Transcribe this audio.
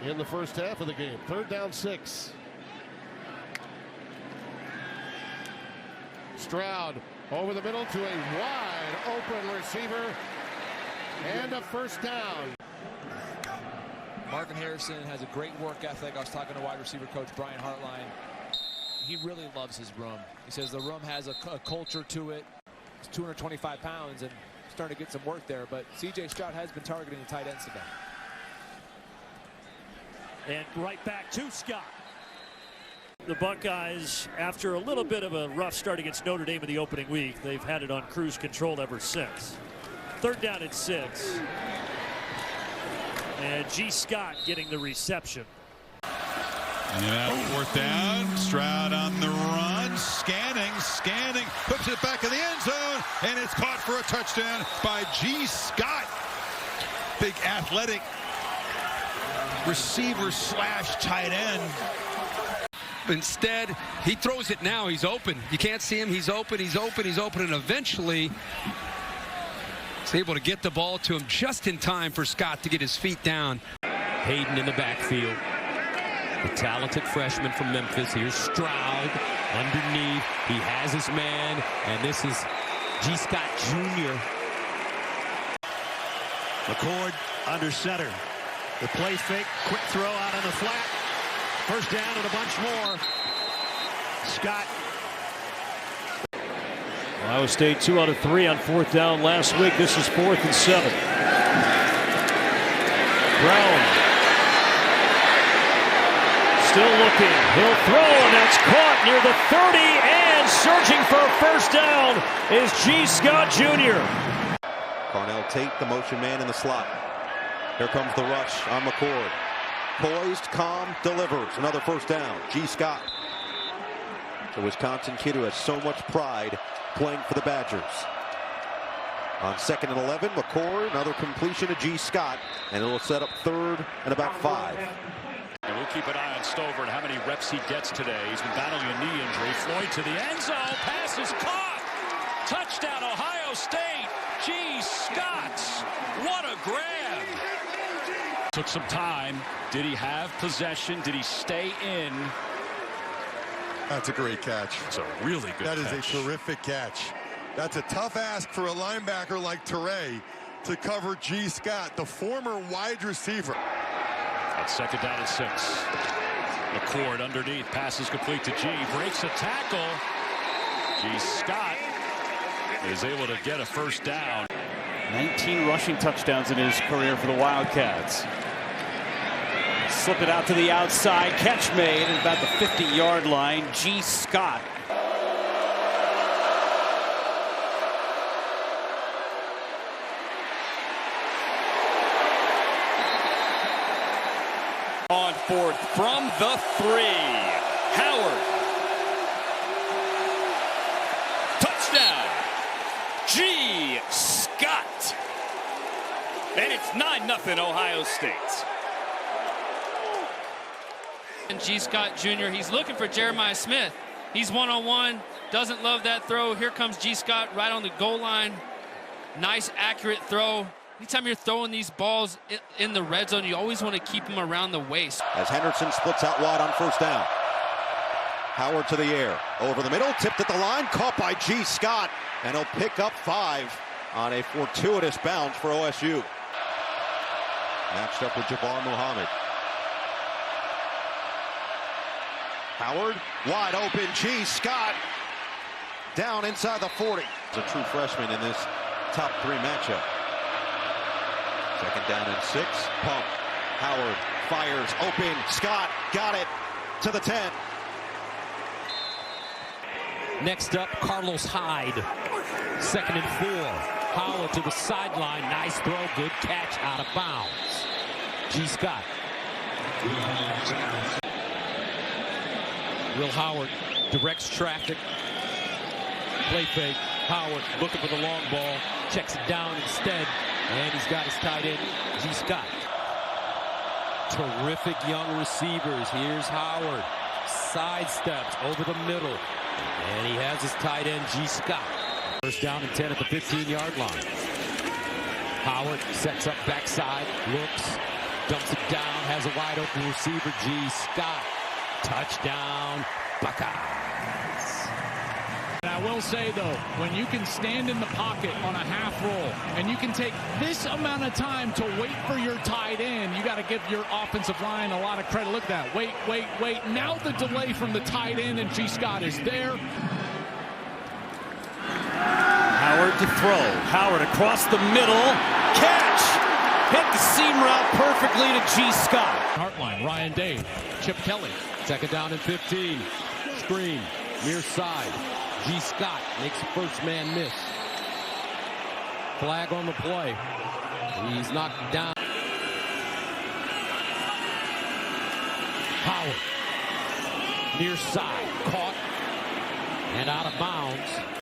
in the first half of the game. 3rd down 6. Stroud over the middle to a wide open receiver and a first down. Marvin Harrison has a great work ethic. I was talking to wide receiver coach Brian Hartline. He really loves his room. He says the room has a culture to it. He's 225 pounds and starting to get some work there, but C.J. Stroud has been targeting the tight ends today. And right back to Scott. The Buckeyes, after a little bit of a rough start against Notre Dame in the opening week, they've had it on cruise control ever since. 3rd down and 6. And G. Scott getting the reception. And now 4th down, Stroud on the run, scanning, puts it back in the end zone, and it's caught for a touchdown by G. Scott. Big athletic receiver / tight end. Instead, he throws it now. He's open. You can't see him. He's open, and eventually he's able to get the ball to him just in time for Scott to get his feet down. Hayden in the backfield. The talented freshman from Memphis. Here's Stroud underneath. He has his man, and this is G. Scott Jr. McCord under center. The play fake, quick throw out on the flat. First down and a bunch more. Scott. Ohio State 2 out of 3 on 4th down last week. This is 4th and 7. Brown. Still looking. He'll throw, and that's caught near the 30. And surging for a first down is G. Scott Jr. Carnell Tate, the motion man in the slot. Here comes the rush on McCord. Poised, calm, delivers. Another first down. G. Scott. The Wisconsin kid who has so much pride playing for the Badgers. On 2nd and 11, McCord, another completion to G. Scott, and it'll set up 3rd and about 5. And we'll keep an eye on Stover and how many reps he gets today. He's been battling a knee injury. Floyd to the end zone. Pass is caught. Touchdown, Ohio State. G. Scott. What a grab. Took some time. Did he have possession? Did he stay in? That's a great catch. It's a really good catch. That is a terrific catch. That's a tough ask for a linebacker like Teray to cover G. Scott, the former wide receiver. At 2nd down and 6. McCord underneath. Passes complete to G. Breaks a tackle. G. Scott is able to get a first down. 19 rushing touchdowns in his career for the Wildcats. Slip it out to the outside. Catch made at about the 50-yard line. G. Scott. On 4th from the 3. Howard. Touchdown. G. Scott. And it's 9-0 Ohio State. And G. Scott Jr., he's looking for Jeremiah Smith. He's one-on-one, doesn't love that throw. Here comes G. Scott right on the goal line. Nice, accurate throw. Anytime you're throwing these balls in the red zone, you always want to keep them around the waist. As Henderson splits out wide on first down. Howard to the air. Over the middle, tipped at the line, caught by G. Scott. And he'll pick up 5 on a fortuitous bounce for OSU. Matched up with Jabbar Muhammad. Howard, wide open, G. Scott. Down inside the 40. He's a true freshman in this top 3 matchup. 2nd down and 6. Pump. Howard fires open. Scott got it to the 10. Next up, Carlos Hyde. 2nd and 4. Howard to the sideline. Nice throw. Good catch out of bounds. G. Scott. Will Howard directs traffic. Play fake. Howard looking for the long ball. Checks it down instead. And he's got his tight end, G. Scott. Terrific young receivers. Here's Howard. Sidesteps over the middle. And he has his tight end, G. Scott. First down and 10 at the 15-yard line. Howard sets up backside, looks, Dumps it down, has a wide open receiver, G. Scott. Touchdown, Buckeyes. And I will say, though, when you can stand in the pocket on a half roll and you can take this amount of time to wait for your tight end, you got to give your offensive line a lot of credit. Look at that. Wait. Now the delay from the tight end, and G. Scott is there. Howard to throw. Howard across the middle. Catch! Hit the seam route perfectly to G. Scott. Hartline, Ryan Day, Chip Kelly. Second down and 15. Screen, near side. G. Scott makes the first man miss. Flag on the play. He's knocked down. Howard, near side, caught and out of bounds.